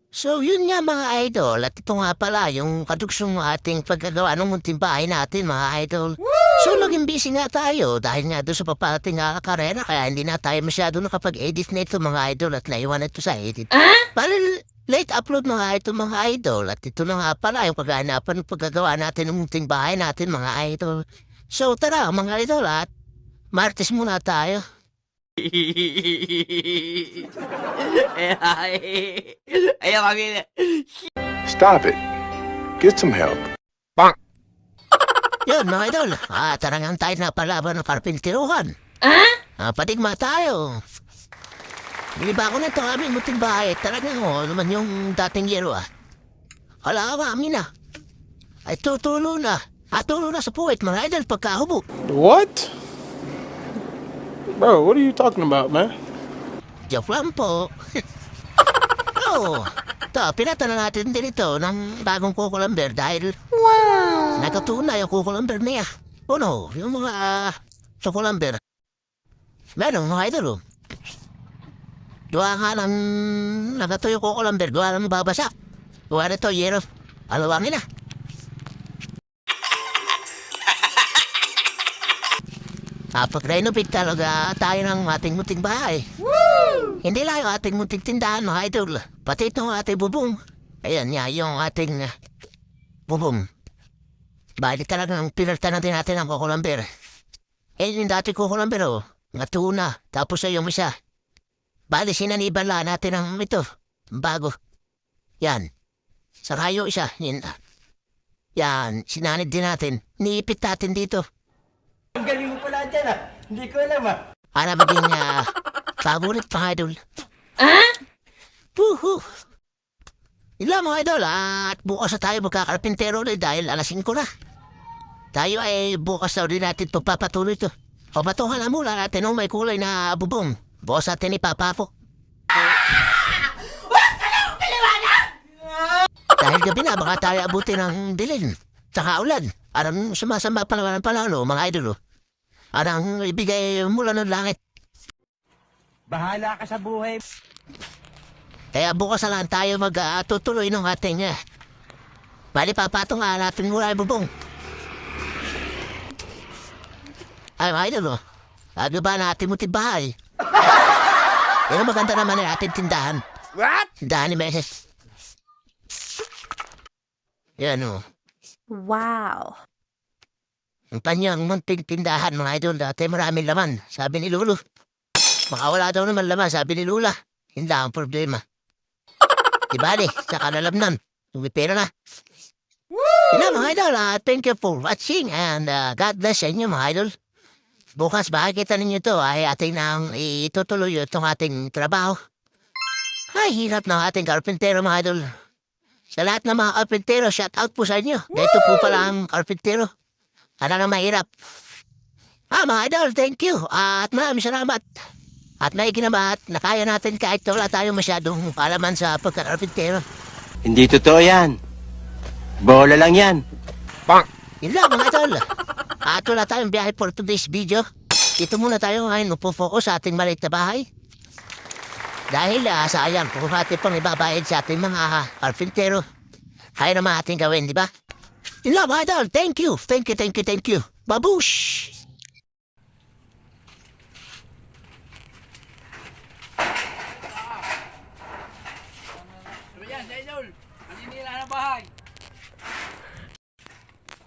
So yun nga mga idol at ito nga pala yung kadugsong ating pagkagawa ng munting bahay natin mga idol. So naging busy nga tayo dahil nga doon sa papating karera kaya hindi na tayo masyado nakapag-edit nito mga idol at naiwan ito sa edit. Para late upload mga ito mga idol at ito na nga pala yung paghahanapan ng paggagawa natin ng munting bahay natin mga idol. So tara mga idol at Martes muna tayo. Ayaw kami. Stop it. Get some help. Yun mga idol, tarangan tayo na palaban ng karpintiruhan. Patigma tayo. Biniba ko na ito aming muting bahay. Talagang naman yung dating yero Wala ka amin Ay tutulo na. Tulo na sa puwit mga idol pagkahubo. What? Bro, what are you talking about, man? Joke lang po. Oo. Pinata na natin din ito ng bagong kukulamber dahil natutunan yung kukulamber niya. No, yung mga kukulamber. Meron mga idol Gawa nga ng nagato yung kukulamber, gawa ng babasa. Gawa na ito, yero. Alawangin na. Pag-renovate talaga tayo ng ating munting bahay. Hindi lang yung ating munting tindahan, mga idol. Pati itong ating bubong. Ayan nga, yung ating bubong. Bali talagang pinalitan natin ang kukulamber. Yung dati kukulamber, natuna. Tapos ay yung isa. Bali, sinaniban lang natin ang ito. Bago. Yan. Saka yung isa. Yan, sinanid din natin. Niipit natin dito. Ang galing mo pala dyan Hindi ko alam Para maging favorite mga idol. Woohoo! Ila mga idol, at bukas na tayo magkakarpintero ulit dahil alas 5 na. Tayo ay bukas na ulit natin itong papatuloy ito. O patungan na mula natin may kulay na bubong. Bukas natin ipapapok. Dahil gabi na, baka tayo abutin ng dilim. Tsaka ulan. Arang sumasamba pa naman ang panahon, mga idol. Arang ibigay mula ng langit. Bahala ka sa buhay. Kaya bukas na lang tayo magtutuloy ng ating bali papatong nga natin mula yung bubong. Ay mga idol ba natin mutin bahay? Pero maganda naman yung ating tindahan. What? Tindahan ni Meses. Yan Wow. Ang kanyang munting tindahan mga idol dati maraming laman. Sabi ni Lolo. Makawala daw naman laman sabi ni Lula. Hindi ang problema. Dibali, saka nalamnan. May pera na. Yun mga idol, thank you for watching and God bless sa inyo mga idol. Bukas makikita ninyo ito ay ating nang itutuloy itong ating trabaho. Ay, hirap ng ating karpintero mga idol. Sa lahat ng mga karpintero, shout out po sa inyo. Dito po pala ang karpintero. Ano na mahirap. Mga idol, thank you. At maraming salamat. At may ginabat na kaya natin kahit wala tayong masyadong kalaman sa pagkakarpintero. Hindi totoo yan. Bola lang yan. Yun lang mga idol. At wala tayong biyahe for today's video. Dito muna tayo ngayon upo-focus sa ating maliit na bahay. Dahil sayang kung ating pang ibabayad sa ating mga karpintero. Kaya naman ating gawin, di ba? Yun lang mga idol. Thank you. Thank you, thank you, thank you. Babush!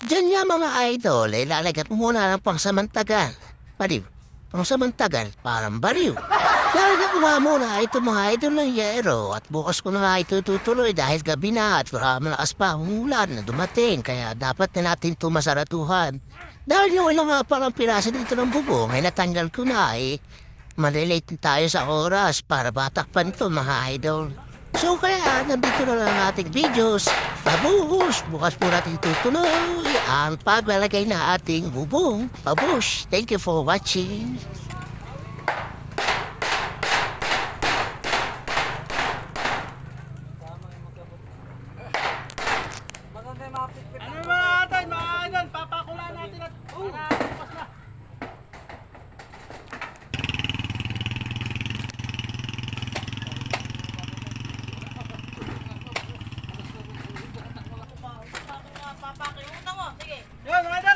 Diyan nga mga idol, ilalagay mo muna ng pangsamantagal. Baliw. Pangsamantagal, parang baliw. Lalagay ko nga muna ito mga idol ng yero at bukas ko na nga ito tutuloy dahil gabi na at malakas pa ang ulan na dumating kaya dapat na natin ito masaratuhan. Dahil yung ilang parang pirasa dito ng bubong ay natanggal ko na malilate tayo sa oras para batakpan ito mga idol. So kaya nandito na lang ang ating videos. Babush! Bukas po natin tutuloy ang paglalagay na ating bubong. Babush! Thank you for watching. Ano mga natin, mga idol? Papakulaan natin at para bukas na. papakiutang mo. Sige. Yun, mga idol.